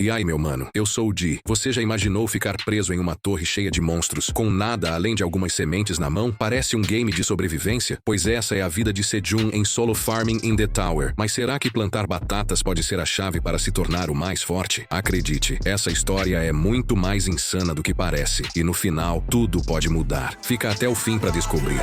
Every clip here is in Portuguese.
E ai meu mano, eu sou o Di. Você já imaginou ficar preso em uma torre cheia de monstros, com nada além de algumas sementes na mão? Parece um game de sobrevivência? Pois essa é a vida de Sejun em Solo Farming in the Tower. Mas será que plantar batatas pode ser a chave para se tornar o mais forte? Acredite, essa história é muito mais insana do que parece. E no final, tudo pode mudar. Fica até o fim para descobrir.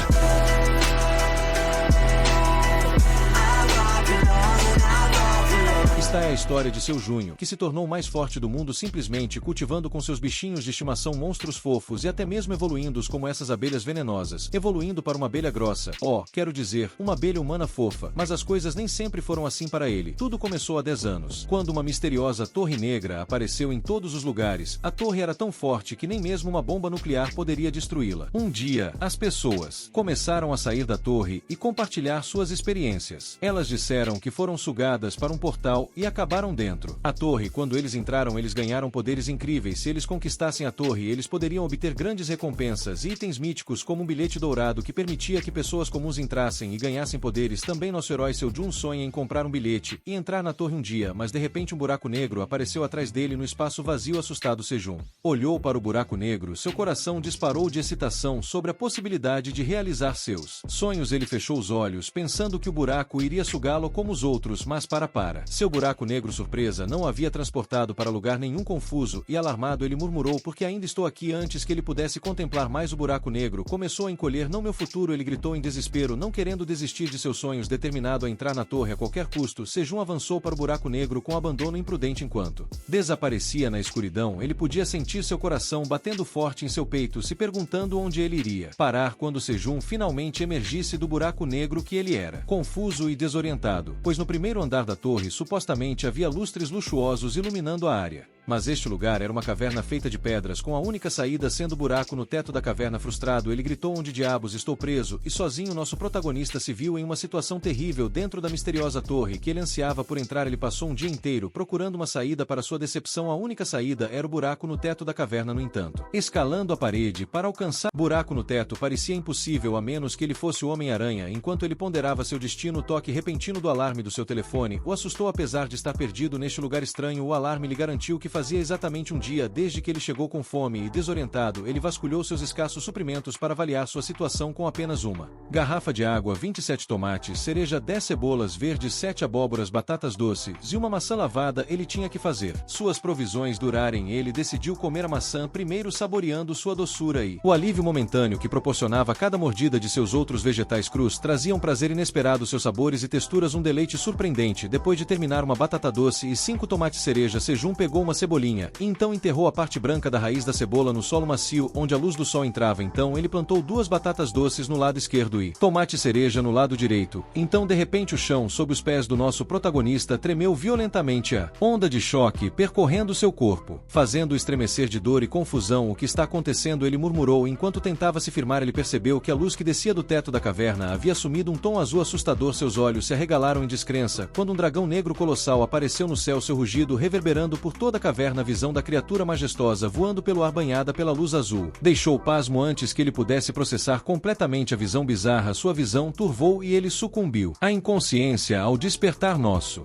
Esta é a história de seu Junho, que se tornou o mais forte do mundo simplesmente cultivando com seus bichinhos de estimação monstros fofos e até mesmo evoluindo-os como essas abelhas venenosas, evoluindo para uma abelha grossa. Quero dizer, uma abelha humana fofa. Mas as coisas nem sempre foram assim para ele. Tudo começou há 10 anos, quando uma misteriosa torre negra apareceu em todos os lugares. A torre era tão forte que nem mesmo uma bomba nuclear poderia destruí-la. Um dia, as pessoas começaram a sair da torre e compartilhar suas experiências. Elas disseram que foram sugadas para um portal e acabaram dentro. A torre, quando eles entraram, eles ganharam poderes incríveis. Se eles conquistassem a torre, eles poderiam obter grandes recompensas e itens míticos como um bilhete dourado que permitia que pessoas comuns entrassem e ganhassem poderes. Também nosso herói Sejun sonha em comprar um bilhete e entrar na torre um dia, mas de repente um buraco negro apareceu atrás dele no espaço vazio. Assustado, Sejun olhou para o buraco negro. Seu coração disparou de excitação sobre a possibilidade de realizar seus sonhos. Ele fechou os olhos, pensando que o buraco iria sugá-lo como os outros, mas para. Seu buraco negro surpresa não havia transportado para lugar nenhum. Confuso e alarmado, ele murmurou: porque ainda estou aqui. Antes que ele pudesse contemplar mais, o buraco negro começou a encolher. Não, meu futuro, ele gritou em desespero, não querendo desistir de seus sonhos. Determinado a entrar na torre a qualquer custo, Sejun avançou para o buraco negro com abandono imprudente. Enquanto desaparecia na escuridão, ele podia sentir seu coração batendo forte em seu peito, se perguntando onde ele iria parar quando Sejun finalmente emergisse do buraco negro que ele era. Confuso e desorientado, pois no primeiro andar da torre supostamente havia lustres luxuosos iluminando a área. Mas este lugar era uma caverna feita de pedras, com a única saída sendo o buraco no teto da caverna. Frustrado, ele gritou: onde diabos estou preso? E sozinho nosso protagonista se viu em uma situação terrível dentro da misteriosa torre que ele ansiava por entrar. Ele passou um dia inteiro procurando uma saída. Para sua decepção, a única saída era o buraco no teto da caverna. No entanto, escalando a parede para alcançar o buraco no teto parecia impossível, a menos que ele fosse o Homem-Aranha. Enquanto ele ponderava seu destino, o toque repentino do alarme do seu telefone o assustou. Apesar de estar perdido neste lugar estranho, o alarme lhe garantiu que fazia exatamente um dia desde que ele chegou. Com fome e desorientado, ele vasculhou seus escassos suprimentos para avaliar sua situação. Com apenas uma garrafa de água, 27 tomates, cereja, 10 cebolas verdes, 7 abóboras, batatas doces e uma maçã lavada, ele tinha que fazer suas provisões durarem. Ele decidiu comer a maçã primeiro, saboreando sua doçura e o alívio momentâneo que proporcionava cada mordida de seus outros vegetais crus trazia um prazer inesperado. Seus sabores e texturas um deleite surpreendente. Depois de terminar uma batata doce e 5 tomates cereja, Sejun pegou uma cebolinha e então enterrou a parte branca da raiz da cebola no solo macio onde a luz do sol entrava. Então ele plantou 2 batatas doces no lado esquerdo e tomate cereja no lado direito. Então de repente o chão sob os pés do nosso protagonista tremeu violentamente, a onda de choque percorrendo seu corpo, fazendo-o estremecer de dor e confusão. O que está acontecendo? Ele murmurou enquanto tentava se firmar. Ele percebeu que a luz que descia do teto da caverna havia assumido um tom azul assustador. Seus olhos se arregalaram em descrença quando um dragão negro colossal apareceu no céu, seu rugido reverberando por toda a caverna. A visão da criatura majestosa voando pelo ar banhada pela luz azul deixou pasmo antes que ele pudesse processar completamente a visão bizarra. Sua visão turvou e ele sucumbiu à inconsciência ao despertar.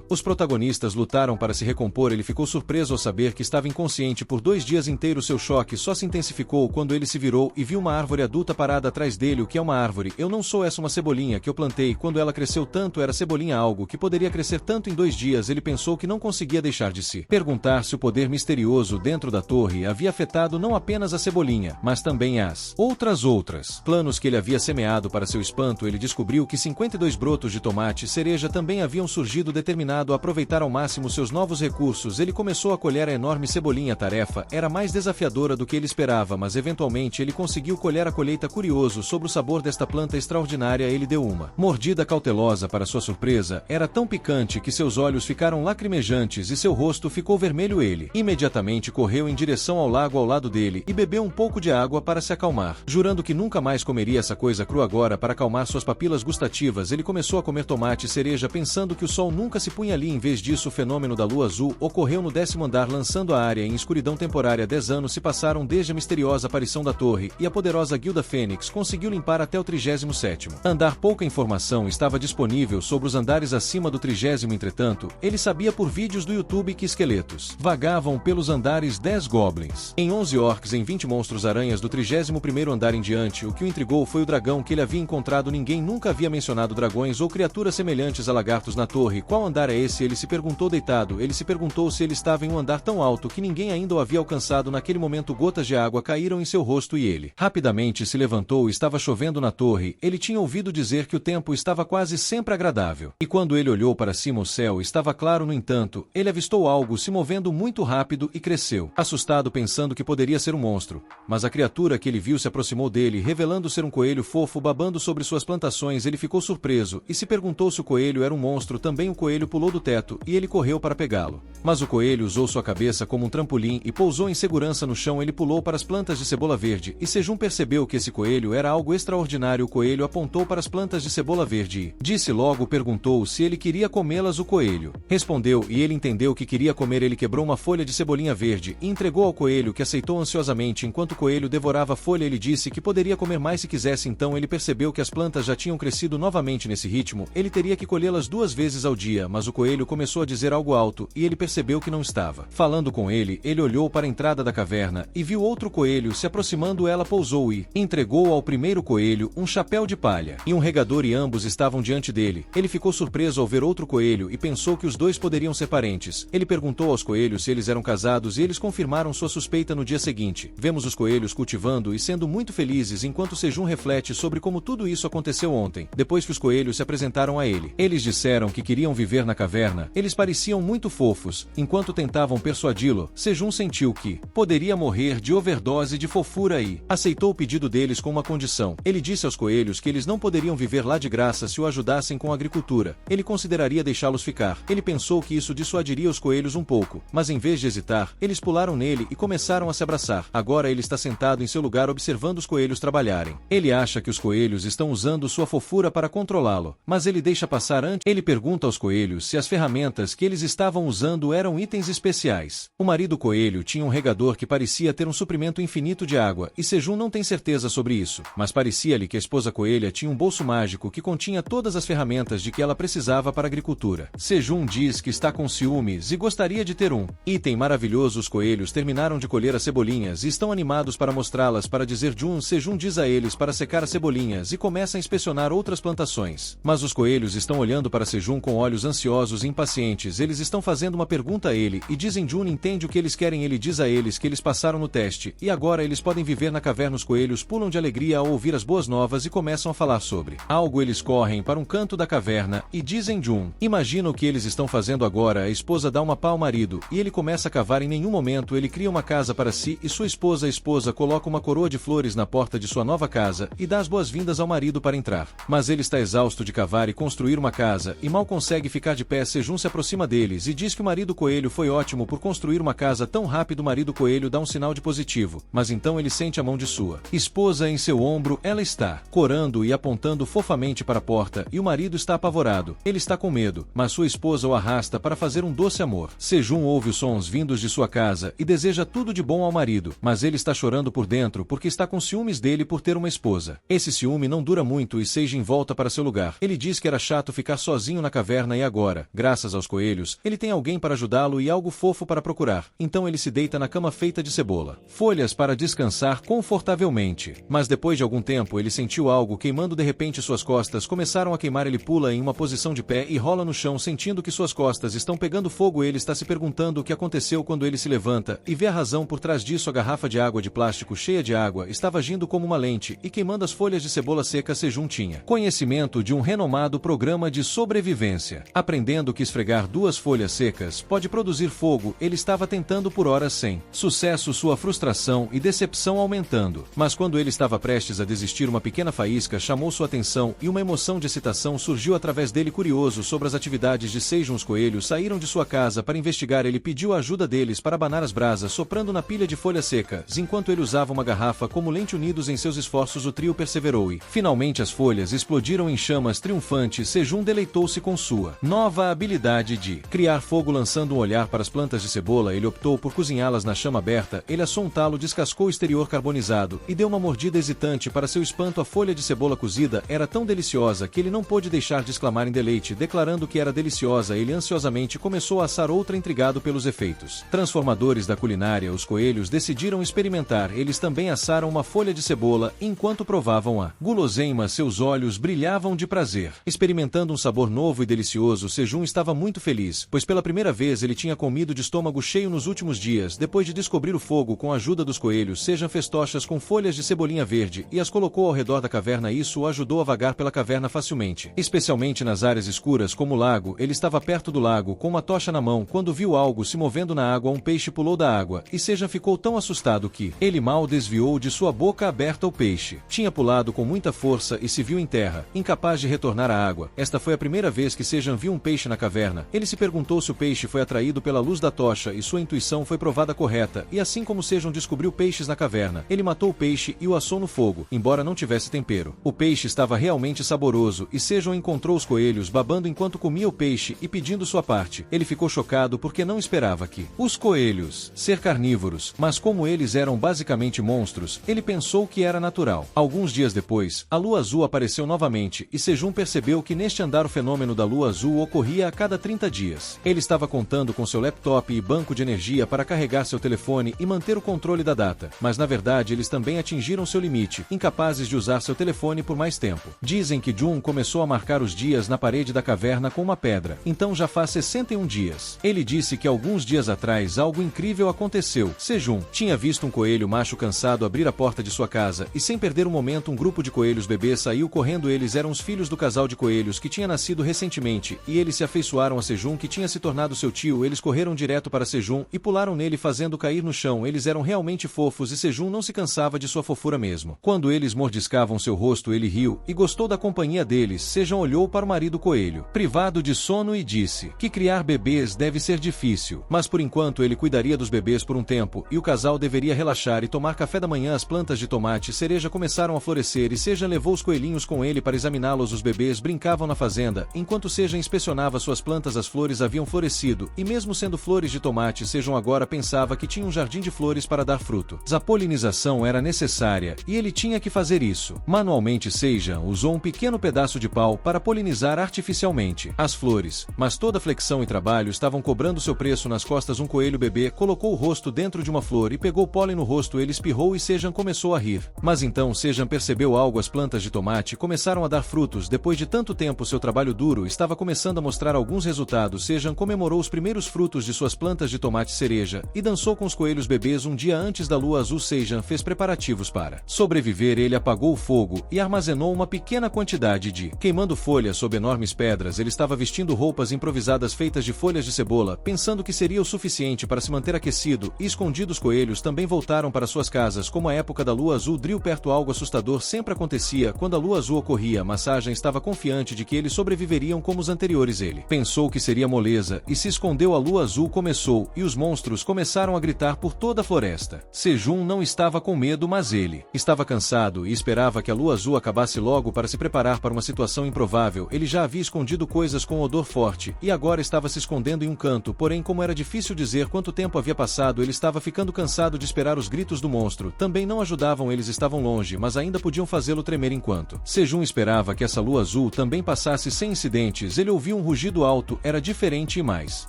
Os protagonistas lutaram para se recompor. Ele ficou surpreso ao saber que estava inconsciente por 2 dias inteiros. Seu choque só se intensificou quando ele se virou e viu uma árvore adulta parada atrás dele. O que é uma árvore? Eu não sou essa uma cebolinha que eu plantei. Quando ela cresceu tanto, era cebolinha algo que poderia crescer tanto em 2 dias. Ele pensou que não conseguia deixar de se perguntar se o poder misterioso dentro da torre havia afetado não apenas a cebolinha, mas também as outras planos que ele havia semeado. Para seu espanto, ele descobriu que 52 brotos de tomate cereja também haviam surgido. Determinado a aproveitar ao máximo seus novos recursos, ele começou a colher a enorme cebolinha. A tarefa era mais desafiadora do que ele esperava, mas eventualmente ele conseguiu colher a colheita. Curioso sobre o sabor desta planta extraordinária, ele deu uma mordida cautelosa. Para sua surpresa, era tão picante que seus olhos ficaram lacrimejantes e seu rosto ficou vermelho. Ele imediatamente correu em direção ao lago ao lado dele e bebeu um pouco de água para se acalmar. Jurando que nunca mais comeria essa coisa crua agora, para acalmar suas papilas gustativas, ele começou a comer tomate cereja, pensando que o sol nunca se punha ali. Em vez disso, o fenômeno da lua azul ocorreu no 10º andar, lançando a área em escuridão temporária. 10 anos se passaram desde a misteriosa aparição da torre, e a poderosa Guilda Fênix conseguiu limpar até o 37º andar. Pouca informação estava disponível sobre os andares acima do 30º. Entretanto, ele sabia por vídeos do YouTube que esqueletos vagaram vagavam pelos andares 10 goblins. Em 11 orcs em 20 monstros-aranhas do 31º andar em diante, o que o intrigou foi o dragão que ele havia encontrado. Ninguém nunca havia mencionado dragões ou criaturas semelhantes a lagartos na torre. Qual andar é esse? Ele se perguntou deitado. Ele se perguntou se ele estava em um andar tão alto que ninguém ainda o havia alcançado. Naquele momento gotas de água caíram em seu rosto e ele rapidamente se levantou. Estava chovendo na torre. Ele tinha ouvido dizer que o tempo estava quase sempre agradável. E quando ele olhou para cima, o céu estava claro. No entanto, ele avistou algo se movendo muito rápido e cresceu, assustado pensando que poderia ser um monstro. Mas a criatura que ele viu se aproximou dele, revelando ser um coelho fofo babando sobre suas plantações. Ele ficou surpreso e se perguntou se o coelho era um monstro também. O coelho pulou do teto e ele correu para pegá-lo. Mas o coelho usou sua cabeça como um trampolim e pousou em segurança no chão. Ele pulou para as plantas de cebola verde e Sejun percebeu que esse coelho era algo extraordinário. O coelho apontou para as plantas de cebola verde e disse logo, perguntou se ele queria comê-las. O coelho respondeu e ele entendeu que queria comer. Ele quebrou uma folha de cebolinha verde e entregou ao coelho, que aceitou ansiosamente. Enquanto o coelho devorava a folha, ele disse que poderia comer mais se quisesse. Então ele percebeu que as plantas já tinham crescido novamente. Nesse ritmo, ele teria que colhê-las 2 vezes ao dia. Mas o coelho começou a dizer algo alto e ele percebeu que não estava falando com ele. Ele olhou para a entrada da caverna e viu outro coelho se aproximando. Ela pousou e entregou ao primeiro coelho um chapéu de palha e um regador e ambos estavam diante dele. Ele ficou surpreso ao ver outro coelho e pensou que os dois poderiam ser parentes. Ele perguntou aos coelhos se eles eram casados e eles confirmaram sua suspeita. No dia seguinte, vemos os coelhos cultivando e sendo muito felizes enquanto Sejun reflete sobre como tudo isso aconteceu ontem. Depois que os coelhos se apresentaram a ele, eles disseram que queriam viver na caverna. Eles pareciam muito fofos. Enquanto tentavam persuadi-lo, Sejun sentiu que poderia morrer de overdose de fofura e aceitou o pedido deles com uma condição. Ele disse aos coelhos que eles não poderiam viver lá de graça se o ajudassem com a agricultura. Ele consideraria deixá-los ficar. Ele pensou que isso dissuadiria os coelhos um pouco, mas em vez de hesitar, eles pularam nele e começaram a se abraçar. Agora ele está sentado em seu lugar observando os coelhos trabalharem. Ele acha que os coelhos estão usando sua fofura para controlá-lo, mas ele deixa passar antes. Ele pergunta aos coelhos se as ferramentas que eles estavam usando eram itens especiais. O marido coelho tinha um regador que parecia ter um suprimento infinito de água, e Sejun não tem certeza sobre isso, mas parecia-lhe que a esposa coelha tinha um bolso mágico que continha todas as ferramentas de que ela precisava para a agricultura. Sejun diz que está com ciúmes e gostaria de ter um item maravilhoso. Os coelhos terminaram de colher as cebolinhas e estão animados para mostrá-las para dizer Jun. Sejun diz a eles para secar as cebolinhas e começa a inspecionar outras plantações. Mas os coelhos estão olhando para Sejun com olhos ansiosos e impacientes. Eles estão fazendo uma pergunta a ele e dizem Jun entende o que eles querem. Ele diz a eles que eles passaram no teste e agora eles podem viver na caverna. Os coelhos pulam de alegria ao ouvir as boas novas e começam a falar sobre algo. Eles correm para um canto da caverna e dizem Jun imagina o que eles estão fazendo agora. A esposa dá uma pá ao marido e ele começa a cavar. Em nenhum momento ele cria uma casa para si e sua esposa. A esposa coloca uma coroa de flores na porta de sua nova casa e dá as boas-vindas ao marido para entrar. Mas ele está exausto de cavar e construir uma casa e mal consegue ficar de pé. Sejun se aproxima deles e diz que o marido coelho foi ótimo por construir uma casa tão rápido. O marido coelho dá um sinal de positivo, mas então ele sente a mão de sua esposa em seu ombro. Ela está corando e apontando fofamente para a porta e o marido está apavorado. Ele está com medo, mas sua esposa o arrasta para fazer um doce amor. Sejun ouve os sons vindos de sua casa e deseja tudo de bom ao marido, mas ele está chorando por dentro porque está com ciúmes dele por ter uma esposa. Esse ciúme não dura muito e Sejun volta para seu lugar. Ele diz que era chato ficar sozinho na caverna e agora, graças aos coelhos, ele tem alguém para ajudá-lo e algo fofo para procurar. Então ele se deita na cama feita de cebola, folhas para descansar confortavelmente. Mas depois de algum tempo ele sentiu algo queimando. De repente suas costas começaram a queimar. Ele pula em uma posição de pé e rola no chão sentindo que suas costas estão pegando fogo. Ele está se perguntando o que aconteceu quando ele se levanta e vê a razão por trás disso. A garrafa de água de plástico cheia de água estava agindo como uma lente e queimando as folhas de cebola seca. Sejun tinha conhecimento de um renomado programa de sobrevivência. Aprendendo que esfregar 2 folhas secas pode produzir fogo, ele estava tentando por horas sem sucesso. Sua frustração e decepção aumentando. Mas quando ele estava prestes a desistir, uma pequena faísca chamou sua atenção e uma emoção de excitação surgiu através dele. Curioso sobre as atividades de Sejun, os coelhos saíram de sua casa para investigar. Ele pediu a ajuda deles para abanar as brasas soprando na pilha de folhas secas enquanto ele usava uma garrafa como lente. Unidos em seus esforços, o trio perseverou e finalmente as folhas explodiram em chamas triunfantes. Sejun deleitou-se com sua nova habilidade de criar fogo. Lançando um olhar para as plantas de cebola, ele optou por cozinhá-las na chama aberta. Ele assou um talo, descascou o exterior carbonizado e deu uma mordida hesitante. Para seu espanto, a folha de cebola cozida era tão deliciosa que ele não pôde deixar de exclamar em deleite. Declarando que era deliciosa, ele ansiosamente começou a assar outra. Intrigado pelos efeitos perfeitos. Transformadores da culinária, os coelhos decidiram experimentar. Eles também assaram uma folha de cebola enquanto provavam a guloseima. Seus olhos brilhavam de prazer. Experimentando um sabor novo e delicioso, Sejun estava muito feliz, pois pela primeira vez ele tinha comido de estômago cheio nos últimos dias. Depois de descobrir o fogo com a ajuda dos coelhos, Sejun fez tochas com folhas de cebolinha verde e as colocou ao redor da caverna. Isso o ajudou a vagar pela caverna facilmente, especialmente nas áreas escuras como o lago. Ele estava perto do lago com uma tocha na mão quando viu algo se movendo na água. Um peixe pulou da água e Sejun ficou tão assustado que ele mal desviou de sua boca aberta. O peixe tinha pulado com muita força e se viu em terra, incapaz de retornar à água. Esta foi a primeira vez que Sejun viu um peixe na caverna. Ele se perguntou se o peixe foi atraído pela luz da tocha e sua intuição foi provada correta. E assim como Sejun descobriu peixes na caverna, ele matou o peixe e o assou no fogo, embora não tivesse tempero. O peixe estava realmente saboroso e Sejun encontrou os coelhos babando enquanto comia o peixe e pedindo sua parte. Ele ficou chocado porque não esperava que os coelhos ser carnívoros, mas como eles eram basicamente monstros, ele pensou que era natural. Alguns dias depois, a lua azul apareceu novamente e Sejun percebeu que neste andar o fenômeno da lua azul ocorria a cada 30 dias. Ele estava contando com seu laptop e banco de energia para carregar seu telefone e manter o controle da data, mas na verdade eles também atingiram seu limite, incapazes de usar seu telefone por mais tempo. Dizem que Jun começou a marcar os dias na parede da caverna com uma pedra, então já faz 61 dias. Ele disse que alguns dias atrás algo incrível aconteceu. Sejun tinha visto um coelho macho cansado abrir a porta de sua casa e sem perder um momento um grupo de coelhos bebês saiu correndo. Eles eram os filhos do casal de coelhos que tinha nascido recentemente e eles se afeiçoaram a Sejun, que tinha se tornado seu tio. Eles correram direto para Sejun e pularam nele, fazendo cair no chão. Eles eram realmente fofos e Sejun não se cansava de sua fofura mesmo. Quando eles mordiscavam seu rosto, ele riu e gostou da companhia deles. Sejun olhou para o marido coelho, privado de sono, e disse que criar bebês deve ser difícil, mas por enquanto ele cuidaria dos bebês por um tempo e o casal deveria relaxar e tomar café da manhã. As plantas de tomate e cereja começaram a florescer e Sejun levou os coelhinhos com ele para examiná-los. Os bebês brincavam na fazenda enquanto Sejun inspecionava suas plantas. As flores haviam florescido e mesmo sendo flores de tomate, Sejun agora pensava que tinha um jardim de flores para dar fruto. A polinização era necessária e ele tinha que fazer isso manualmente. Sejun usou um pequeno pedaço de pau para polinizar artificialmente as flores, mas toda flexão e trabalho estavam cobrando seu preço nas costas. Um coelho bebê colocou o rosto dentro de uma flor e pegou pólen no rosto. Ele espirrou e Sejun começou a rir. Mas então Sejun percebeu algo: as plantas de tomate começaram a dar frutos. Depois de tanto tempo, seu trabalho duro estava começando a mostrar alguns resultados. Sejun comemorou os primeiros frutos de suas plantas de tomate cereja e dançou com os coelhos bebês. Um dia antes da lua azul, Sejun fez preparativos para sobreviver. Ele apagou o fogo e armazenou uma pequena quantidade de queimando folhas sob enormes pedras. Ele estava vestindo roupas improvisadas feitas de folhas de cebola, pensando que seria o suficiente para se manter aquecido e escondido. Os coelhos também voltaram para suas casas. Como a época da lua azul drill perto, algo assustador sempre acontecia quando a lua azul ocorria. A massagem estava confiante de que eles sobreviveriam como os anteriores. Ele pensou que seria moleza e se escondeu. A lua azul começou e os monstros começaram a gritar por toda a floresta. Sejun não estava com medo, mas ele estava cansado e esperava que a lua azul acabasse logo para se preparar para uma situação improvável. Ele já havia escondido coisas com odor forte e agora estava se escondendo em um canto. Porém, como era difícil dizer quanto tempo havia passado, ele estava ficando cansado de esperar. Os gritos do monstro também não ajudavam. Eles estavam longe, mas ainda podiam fazê-lo tremer. Enquanto Sejun esperava que essa lua azul também passasse sem incidentes, ele ouviu um rugido alto. Era diferente e mais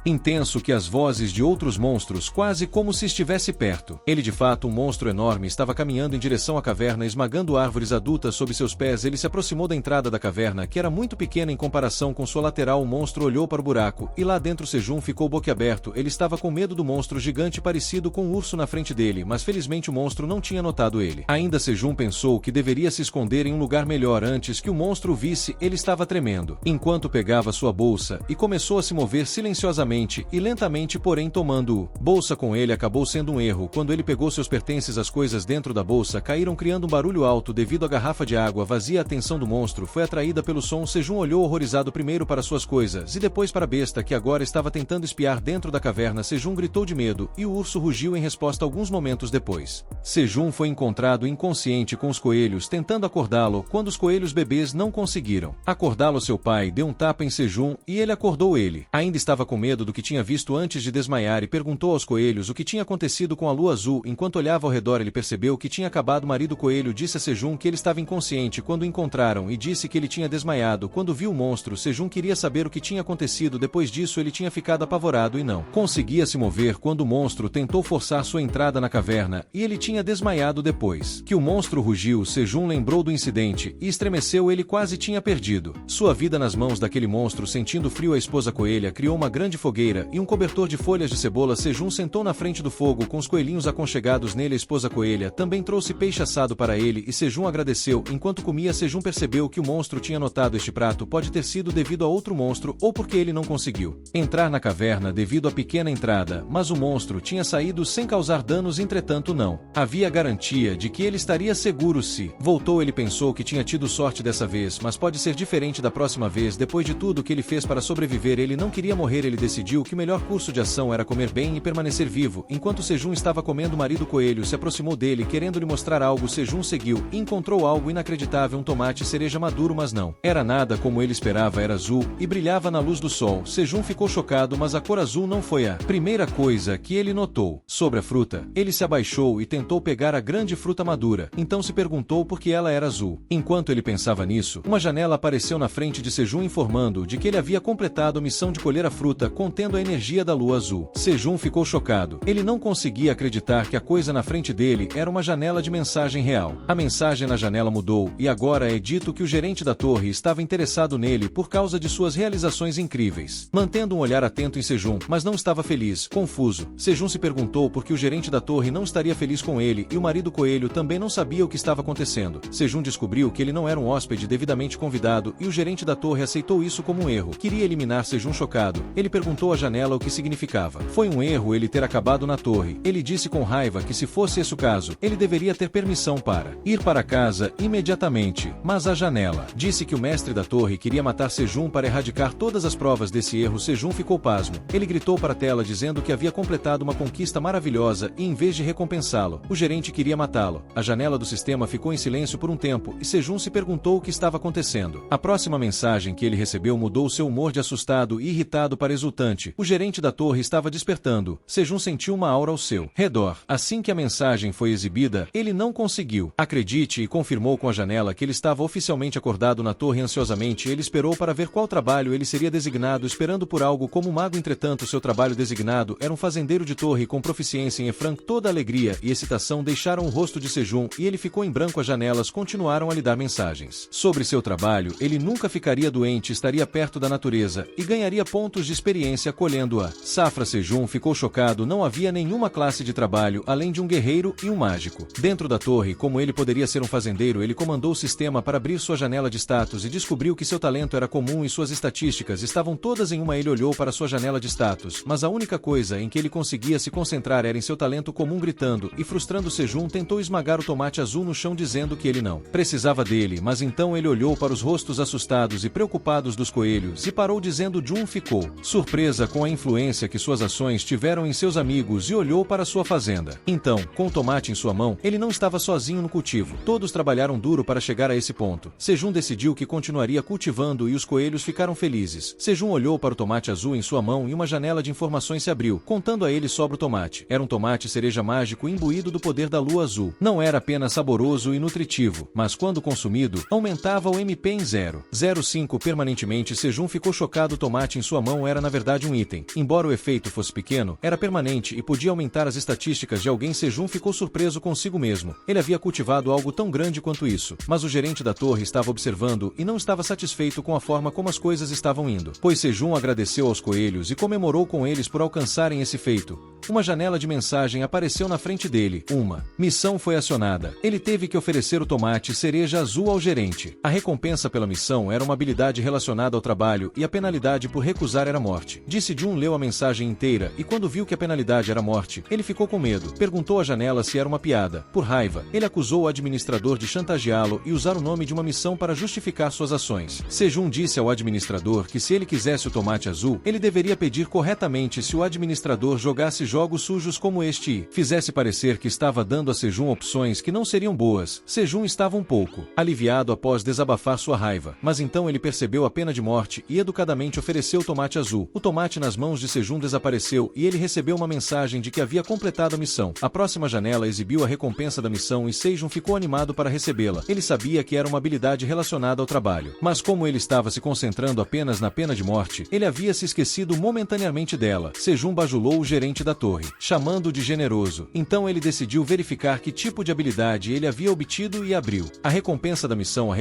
intenso que as vozes de outros monstros, quase como se estivesse perto. Ele, de fato, um monstro enorme, estava caminhando em direção à caverna, esmagando árvores adultas sob seus pés. Ele se aproximou da entrada da caverna, que era muito pequena em comparação com sua lateral. O monstro olhou para o buraco e lá dentro Sejun ficou boquiaberto. Ele estava com medo do monstro gigante parecido com um urso na frente dele, mas felizmente o monstro não tinha notado ele. Ainda Sejun pensou que deveria se esconder em um lugar melhor antes que o monstro o visse. Ele estava tremendo enquanto pegava sua bolsa e começou a se mover silenciosamente e lentamente, porém tomando bolsa com ele acabou sendo um erro. Quando ele pegou seus pertences, as coisas dentro da bolsa caíram criando um barulho alto devido à garrafa de água vazia. A atenção do monstro foi atraída pelo som. Sejun olhou horrorizado primeiro para suas coisas e depois para a besta que agora estava tentando espiar dentro da caverna. Sejun gritou de medo e o urso rugiu em resposta. Alguns momentos depois, Sejun foi encontrado inconsciente com os coelhos tentando acordá-lo. Quando os coelhos bebês não conseguiram acordá-lo, seu pai deu um tapa em Sejun e ele acordou. Ele ainda estava com medo do que tinha visto antes de desmaiar e perguntou aos coelhos o que tinha acontecido com a lua azul. Enquanto olhava ao redor, ele percebeu que tinha acabado. O marido coelho disse a Sejun que ele estava inconsciente quando o encontraram e disse que ele tinha desmaiado quando viu o monstro. Sejun queria saber o que tinha acontecido. Depois disso, ele tinha ficado apavorado e não conseguia se mover quando o monstro tentou forçar sua entrada na caverna, e ele tinha desmaiado depois. Que o monstro rugiu, Sejun lembrou do incidente, e estremeceu, ele quase tinha perdido sua vida nas mãos daquele monstro. Sentindo frio, a esposa coelha criou uma grande fogueira e um cobertor de folhas de cebola. Sejun sentou na frente do fogo com os coelhinhos aconchegados nele. A esposa coelha também trouxe peixe assado para ele e Sejun agradeceu. Enquanto comia, Sejun percebeu que o monstro tinha notado este prato. Pode ter sido devido a outro monstro ou porque ele não conseguiu entrar na caverna devido à pequena entrada, mas o monstro tinha saído sem causar danos. Entretanto, não havia garantia de que ele estaria seguro se voltou. Ele pensou que tinha tido sorte dessa vez, mas pode ser diferente da próxima vez. Depois de tudo que ele fez para sobreviver, ele não queria morrer. Ele decidiu que o melhor curso de ação era comer bem e permanecer vivo. Enquanto Sejun estava comendo, o marido coelho se aproximou dele querendo lhe mostrar algo. Sejun seguiu e encontrou algo inacreditável, um tomate cereja maduro, mas não era nada como ele esperava. Era azul e brilhava na luz do sol. Sejun ficou chocado, mas a cor azul não foi a primeira coisa que ele notou. Sobre a fruta, ele se abaixou e tentou pegar a grande fruta madura. Então se perguntou por que ela era azul. Enquanto ele pensava nisso, uma janela apareceu na frente de Sejun informando de que ele havia completado a missão de colher a fruta contendo a energia da lua azul. Sejun ficou chocado. Ele não conseguia acreditar que a coisa na frente dele era uma janela de mensagem real. A mensagem na janela mudou e agora é dito que o gerente da torre estava interessado nele por causa de suas realizações incríveis. Mantendo um olhar atento em Sejun, mas não estava feliz, confuso. Sejun se perguntou por que o gerente da torre não estaria feliz com ele e o marido coelho também não sabia o que estava acontecendo. Sejun descobriu que ele não era um hóspede devidamente convidado e o gerente da torre aceitou isso como um erro. Queria eliminar Sejun. Chocado, ele perguntou à janela o que significava. Foi um erro ele ter acabado na torre. Ele disse com raiva que se fosse esse o caso, ele deveria ter permissão para ir para casa imediatamente. Mas a janela disse que o mestre da torre queria matar Sejun para erradicar todas as provas desse erro. Sejun ficou pasmo. Ele gritou para a tela dizendo que havia completado uma conquista maravilhosa e em vez de recompensá-lo, o gerente queria matá-lo. A janela do sistema ficou em silêncio por um tempo e Sejun se perguntou o que estava acontecendo. A próxima mensagem que ele recebeu mudou seu humor de assustado e irritado para exultante. O gerente da torre estava despertando. Sejun sentiu uma aura ao seu redor. Assim que a mensagem foi exibida, ele não conseguiu acredite e confirmou com a janela que ele estava oficialmente acordado na torre. Ansiosamente ele esperou para ver qual trabalho ele seria designado, esperando por algo como mago. Entretanto, seu trabalho designado era um fazendeiro de torre com proficiência em Efran. Toda alegria e excitação deixaram o rosto de Sejun e ele ficou em branco. As janelas continuaram a lhe dar mensagens sobre seu trabalho. Ele nunca ficaria doente, estaria perto da natureza e ganharia pontos de experiência colhendo-a. Safra. Sejun ficou chocado. Não havia nenhuma classe de trabalho além de um guerreiro e um mágico dentro da torre. Como ele poderia ser um fazendeiro? Ele comandou o sistema para abrir sua janela de status e descobriu que seu talento era comum e suas estatísticas estavam todas em uma. Ele olhou para sua janela de status, mas a única coisa em que ele conseguia se concentrar era em seu talento comum. Gritando e frustrando, Sejun tentou esmagar o tomate azul no chão dizendo que ele não precisava dele, mas então ele olhou para os rostos assustados e preocupados dos coelhos e parou dizendo Jun ficou surpresa com a influência que suas ações tiveram em seus amigos e olhou para sua fazenda. Então, com o tomate em sua mão, ele não estava sozinho no cultivo. Todos trabalharam duro para chegar a esse ponto. Sejun decidiu que continuaria cultivando e os coelhos ficaram felizes. Sejun olhou para o tomate azul em sua mão e uma janela de informações se abriu, contando a ele sobre o tomate. Era um tomate cereja mágico imbuído do poder da lua azul. Não era apenas saboroso e nutritivo, mas quando consumido, aumentava o MP em 0,05 permanentemente. Sejun ficou chocado. O tomate em sua mão era na verdade um item. Embora o efeito fosse pequeno, era permanente e podia aumentar as estatísticas de alguém. Sejun ficou surpreso consigo mesmo. Ele havia cultivado algo tão grande quanto isso. Mas o gerente da torre estava observando e não estava satisfeito com a forma como as coisas estavam indo. Pois Sejun agradeceu aos coelhos e comemorou com eles por alcançarem esse feito. Uma janela de mensagem apareceu na frente dele. Uma missão foi acionada. Ele teve que oferecer o tomate cereja azul ao gerente. A recompensa pela missão era uma habilidade relacionada ao trabalho e a penalidade por recusar era morte. Disse Jun leu a mensagem inteira e quando viu que a penalidade era morte, ele ficou com medo. Perguntou à janela se era uma piada. Por raiva, ele acusou o administrador de chantageá-lo e usar o nome de uma missão para justificar suas ações. Sejun disse ao administrador que se ele quisesse o tomate azul, ele deveria pedir corretamente. Se o administrador jogasse jogos sujos como este e fizesse parecer que estava dando a Sejun opções que não seriam boas, Sejun estava um pouco aliviado após desabafar sua raiva, mas então ele percebeu a pena de morte e educadamente ofereceu o tomate azul. O tomate nas mãos de Sejun desapareceu e ele recebeu uma mensagem de que havia completado a missão. A próxima janela exibiu a recompensa da missão e Sejun ficou animado para recebê-la. Ele sabia que era uma habilidade relacionada ao trabalho, mas como ele estava se concentrando apenas na pena de morte, ele havia se esquecido momentaneamente dela. ela. Sejun bajulou o gerente da torre, chamando-o de generoso. Então ele decidiu verificar que tipo de habilidade ele havia obtido e abriu. A recompensa da missão,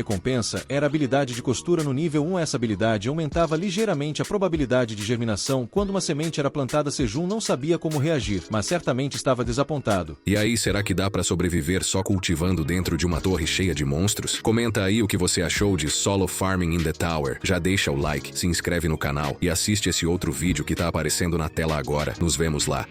era a habilidade de costura no nível 1. Essa habilidade aumentava ligeiramente a probabilidade de germinação quando uma semente era plantada. Sejun não sabia como reagir, mas certamente estava desapontado. E aí, será que dá pra sobreviver só cultivando dentro de uma torre cheia de monstros? Comenta aí o que você achou de Solo Farming in the Tower. Já deixa o like, se inscreve no canal e assiste esse outro vídeo que tá aparecendo na tela agora. Nos vemos lá.